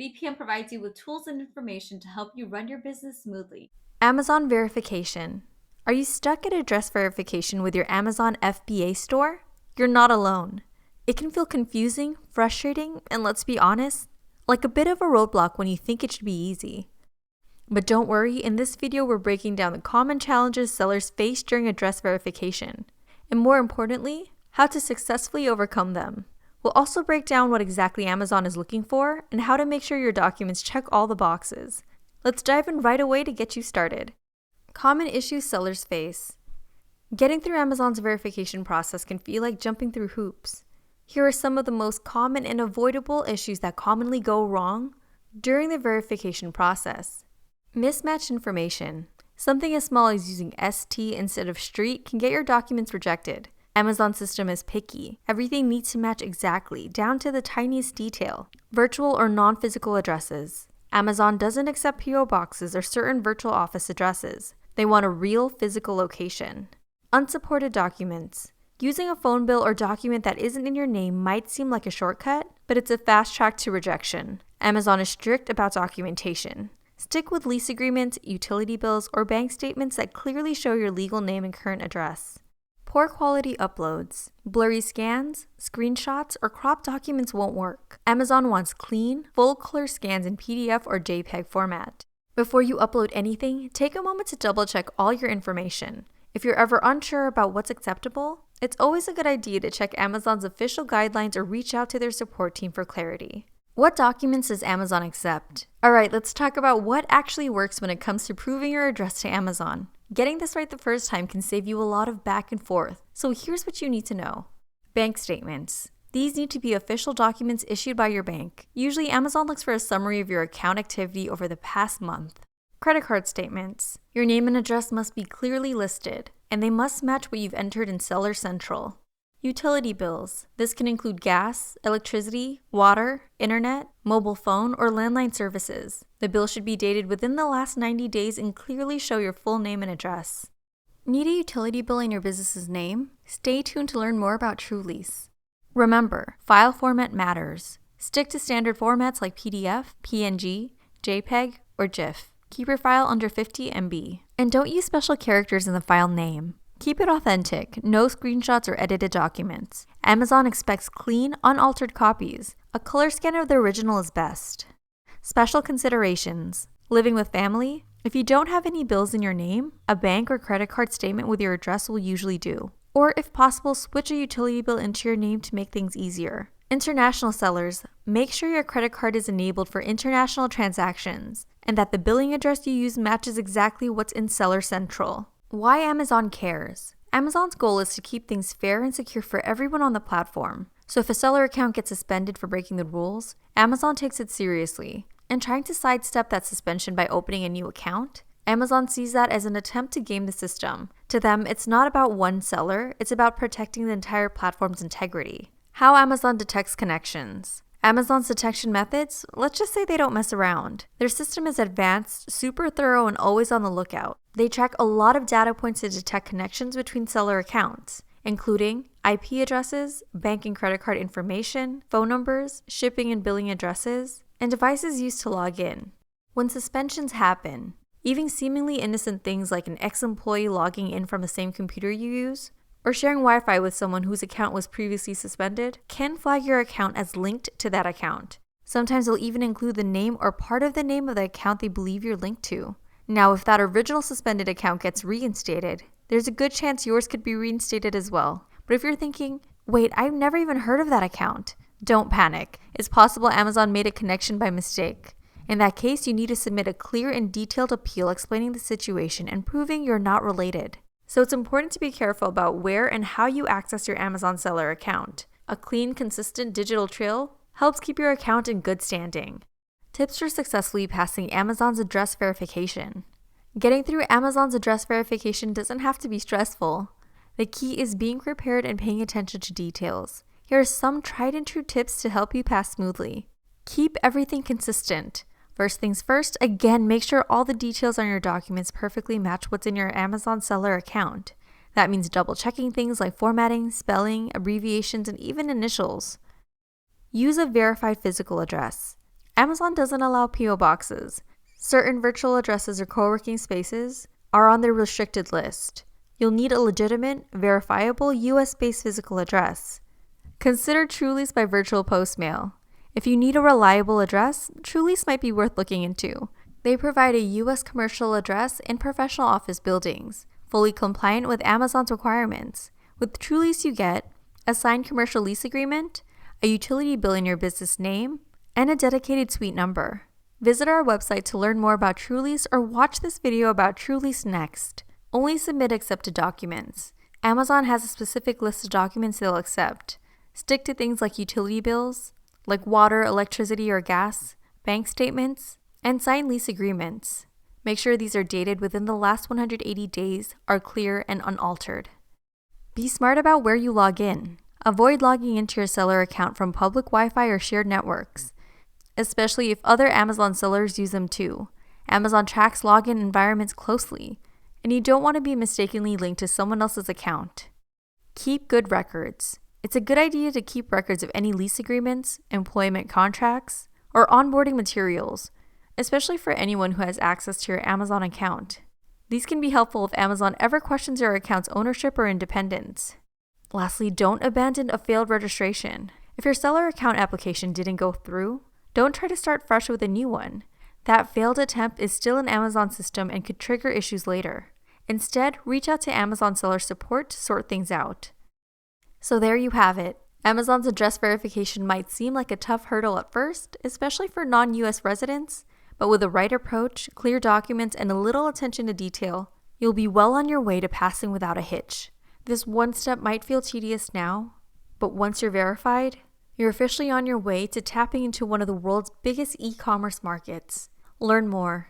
VPN provides you with tools and information to help you run your business smoothly. Amazon verification. Are you stuck at address verification with your Amazon FBA store? You're not alone. It can feel confusing, frustrating, and let's be honest, like a bit of a roadblock when you think it should be easy. But don't worry, in this video we're breaking down the common challenges sellers face during address verification, and more importantly, how to successfully overcome them. We'll also break down what exactly Amazon is looking for and how to make sure your documents check all the boxes. Let's dive in right away to get you started. Common issues sellers face. Getting through Amazon's verification process can feel like jumping through hoops. Here are some of the most common and avoidable issues that commonly go wrong during the verification process. Mismatched information. Something as small as using ST instead of street can get your documents rejected. Amazon's system is picky. Everything needs to match exactly, down to the tiniest detail. Virtual or non-physical addresses. Amazon doesn't accept PO boxes or certain virtual office addresses. They want a real physical location. Unsupported documents. Using a phone bill or document that isn't in your name might seem like a shortcut, but it's a fast track to rejection. Amazon is strict about documentation. Stick with lease agreements, utility bills, or bank statements that clearly show your legal name and current address. Poor quality uploads. Blurry scans, screenshots, or cropped documents won't work. Amazon wants clean, full-color scans in PDF or JPEG format. Before you upload anything, take a moment to double-check all your information. If you're ever unsure about what's acceptable, it's always a good idea to check Amazon's official guidelines or reach out to their support team for clarity. What documents does Amazon accept? Alright, let's talk about what actually works when it comes to proving your address to Amazon. Getting this right the first time can save you a lot of back and forth, so here's what you need to know. Bank statements. These need to be official documents issued by your bank. Usually Amazon looks for a summary of your account activity over the past month. Credit card statements. Your name and address must be clearly listed, and they must match what you've entered in Seller Central. Utility bills. This can include gas, electricity, water, internet, mobile phone, or landline services. The bill should be dated within the last 90 days and clearly show your full name and address. Need a utility bill in your business's name? Stay tuned to learn more about TruLease. Remember, file format matters. Stick to standard formats like PDF, PNG, JPEG, or GIF. Keep your file under 50 MB. And don't use special characters in the file name. Keep it authentic, no screenshots or edited documents. Amazon expects clean, unaltered copies. A color scan of the original is best. Special considerations. Living with family? If you don't have any bills in your name, a bank or credit card statement with your address will usually do. Or if possible, switch a utility bill into your name to make things easier. International sellers, make sure your credit card is enabled for international transactions and that the billing address you use matches exactly what's in Seller Central. Why Amazon cares. Amazon's goal is to keep things fair and secure for everyone on the platform. So if a seller account gets suspended for breaking the rules, Amazon takes it seriously. And trying to sidestep that suspension by opening a new account, Amazon sees that as an attempt to game the system. To them, it's not about one seller, it's about protecting the entire platform's integrity. How Amazon detects connections. Amazon's detection methods, let's just say they don't mess around. Their system is advanced, super thorough, and always on the lookout. They track a lot of data points to detect connections between seller accounts, including IP addresses, bank and credit card information, phone numbers, shipping and billing addresses, and devices used to log in. When suspensions happen, even seemingly innocent things like an ex-employee logging in from the same computer you use, or sharing Wi-Fi with someone whose account was previously suspended, can flag your account as linked to that account. Sometimes they'll even include the name or part of the name of the account they believe you're linked to. Now, if that original suspended account gets reinstated, there's a good chance yours could be reinstated as well. But if you're thinking, wait, I've never even heard of that account, don't panic. It's possible Amazon made a connection by mistake. In that case, you need to submit a clear and detailed appeal explaining the situation and proving you're not related. So it's important to be careful about where and how you access your Amazon seller account. A clean, consistent digital trail helps keep your account in good standing. Tips for successfully passing Amazon's address verification. Getting through Amazon's address verification doesn't have to be stressful. The key is being prepared and paying attention to details. Here are some tried and true tips to help you pass smoothly. Keep everything consistent. First things first, again, make sure all the details on your documents perfectly match what's in your Amazon seller account. That means double checking things like formatting, spelling, abbreviations, and even initials. Use a verified physical address. Amazon doesn't allow P.O. boxes. Certain virtual addresses or co-working spaces are on their restricted list. You'll need a legitimate, verifiable US-based physical address. Consider TruLease by VirtualPostMail. If you need a reliable address, TruLease might be worth looking into. They provide a US commercial address in professional office buildings, fully compliant with Amazon's requirements. With TruLease, you get a signed commercial lease agreement, a utility bill in your business name, and a dedicated suite number. Visit our website to learn more about TruLease or watch this video about TruLease next. Only submit accepted documents. Amazon has a specific list of documents they'll accept. Stick to things like utility bills, like water, electricity, or gas, bank statements, and sign lease agreements. Make sure these are dated within the last 180 days, are clear and unaltered. Be smart about where you log in. Avoid logging into your seller account from public Wi-Fi or shared networks, especially if other Amazon sellers use them too. Amazon tracks login environments closely, and you don't want to be mistakenly linked to someone else's account. Keep good records. It's a good idea to keep records of any lease agreements, employment contracts, or onboarding materials, especially for anyone who has access to your Amazon account. These can be helpful if Amazon ever questions your account's ownership or independence. Lastly, don't abandon a failed registration. If your seller account application didn't go through, don't try to start fresh with a new one. That failed attempt is still an Amazon system and could trigger issues later. Instead, reach out to Amazon seller support to sort things out. So there you have it. Amazon's address verification might seem like a tough hurdle at first, especially for non-US residents, but with the right approach, clear documents, and a little attention to detail, you'll be well on your way to passing without a hitch. This one step might feel tedious now, but once you're verified, you're officially on your way to tapping into one of the world's biggest e-commerce markets. Learn more